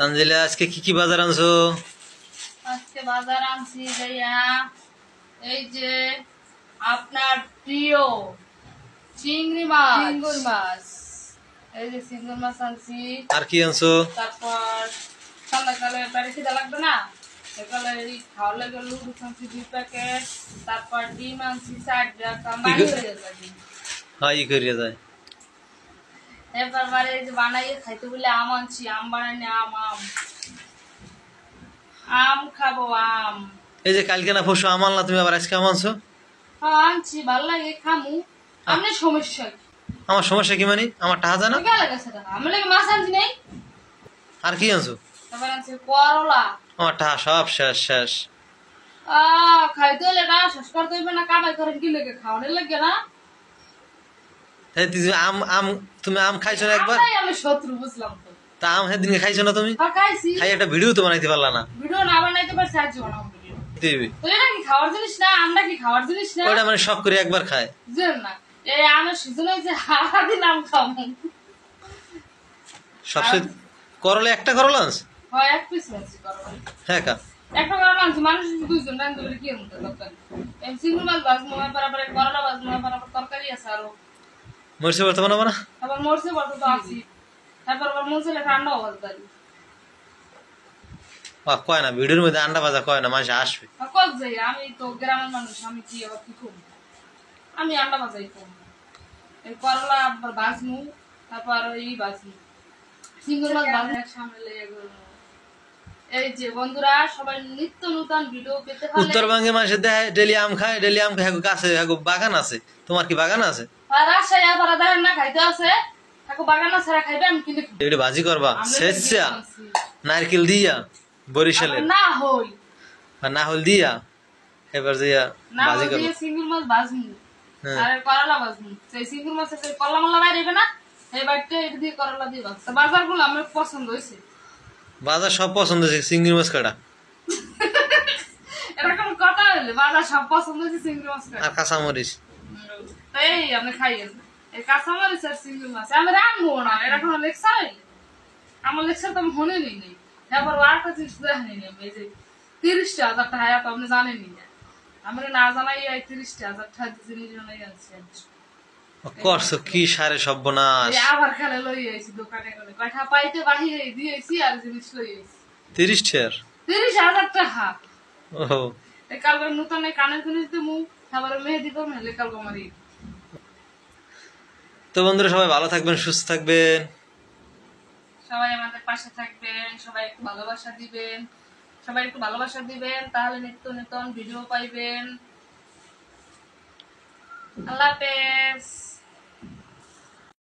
তানজিলা আজকে কি কি বাজার আনছো? আজকে বাজার আনছি ভাইয়া, এই যে আপনার প্রিয় চিংড়ি মাছ, এই যে চিংড়ি মাছ আনছি। আর কি আনছো? তারপর সন্ধ্যাকালে বাড়ি খিদা লাগবে না, সকালে খাওয়ার লাগে লুডু আনছি 2 প্যাকেট। তারপর ডিম আনছি 4টা, বাড়ি হয়ে যাবে। হ্যাঁ, ই করিয়া যায়। এরপর বাড়ি যে বানাইয়ে খাইতে বলে আম আনছি, আম বানাইনি, আম খাবো আম। এই যে কালকে না পরশু আম আনলা, তুমি আবার আজকে আম আনছো? হ্যাঁ আনছি, ভালো লাগে খামু। আপনার সমস্যা কি? আমার সমস্যা কি মানে? আমার টাকা জানা। আমি লাগে মাছ আনছি নাই। আর কি আনছো? তারপর আনছি করলা। আমার টাকা সব শেষ শেষ। খাইতে হলে না শেষ করতে হইবে না, কামাই করেন কি লেগে খাওয়ানোর লাগে না। তাই তুমি আম খাইছো না একবার? আমি শত্রু বুঝলাম তো। তা আম সেদিনকে খাইছো না তুমি? খাইছি। খাই একটা ভিডিও তো বানাইতে পারলা না। ভিডিও না বানাইতে পারছি, আজ বানাবো ভিডিও। দিবি তো এটা কি খাওয়ার জিনিস না? আমরা কি খাওয়ার জিনিস না? ওটা মানে শখ করে একবার খায়। বুঝলেন না, এই আমের সিজন হয়েছে, সারাদিন আম খাবো। সবচেয়ে করলা একটা করলা আনছো? হয়, 1 পিস আনছি করলা। হ্যাঁ কা একটা করলা আনছি, মানুষ 2জন রান্ধতে বলে কি আনতে দরকার। এই চিংড়ি মাছ ভাজবো, বরাবর করলা ভাজবো, বরাবর তরকারি আছে আরো। মরছে বর্তমান বানাবো না? আবার মরছে বলতে তো আছি। তারপর আবার মরছে ঠান্ডা অবস্থা দাঁড়ি। কয় না ভিডিওর মধ্যে আন্ডা ভাজা কয় না, মানুষ আসবে। কত যাই, আমি তো গ্রামের মানুষ, আমি কি আবার কি করবো, আমি আন্ডা ভাজাই করবো। এই করলা আবার ভাজমু, তারপর এই ভাজমু চিংড়ি মাছ ভাজমু, সামনে লেগে গেল। এই যে বন্ধুরা, সবাই নিত্য নতুন ভিডিও পেতে হলে উত্তরবঙ্গে মানুষ দেয় ডেলি আম খায়, ডেলি আম খায়, গাছে বাগান আছে। তোমার কি বাগান আছে? আর রাজশাহী আবার দেখেন না খাইতে আছে, থাকো বাগান ছাড়া খাইবে, আমি কিনে খাই। এটা ভাজি করবা শেষা নারকেল দিয়া বরিশালের না হই আর না হল দিয়া, এবার দিয়া না ভাজি হই করবা। দিয়ে চিংড়ি মাছ ভাজমু হ্যাঁ। আর করলা ভাজমু। সেই চিংড়ি মাছের যে কলা মলা বাইরে না, এই বাড়িতে এটা দিয়ে করলা দিয়ে ভাজ। বাজার গুলো আমার পছন্দ হয়েছে। বাজার সব পছন্দ হয়েছে, চিংড়ি মাছ কাটা এরকম কথা হইলে বাজার সব পছন্দ হয়েছে, চিংড়ি মাছ খাই। আর কাঁচামরিচ। এই আপনি খাইয়েন এই কাঁচামরিচ আর চিংড়ি মাছ। আমি রাখবো না, এরকম লেকচার হইলে আমার লেকচার তো আমি শুনে নিই নি। এবার আরেকটা জিনিস দেখেনি আমি, এই যে 30,000 টাকা তো আপনি জানেনি না, আমি না জানাই এই 30,000 টাকা জিনিস জানাই আনছি। করছো কি সারে সর্বনাশ। আবার খেলে লই আইছি দোকানে গেলে, কয়টা পাইতে বাহিরে দিয়েছি আর জিনিস লই আইছি 30 টাকার। 30,000 টাকা। ও এই কালকে নতুন এই কানের জিনিস দিমু, তারপরে মেহেদি করবো, মেহেদি কালকে মারি। তো বন্ধুরা, সবাই ভালো থাকবেন, সুস্থ থাকবেন, সবাই আমাদের পাশে থাকবেন, সবাই একটু ভালোবাসা দিবেন, সবাই একটু ভালোবাসা দিবেন, তাহলে নিত্য নতুন ভিডিও পাইবেন। আল্লাহ হাফেজ।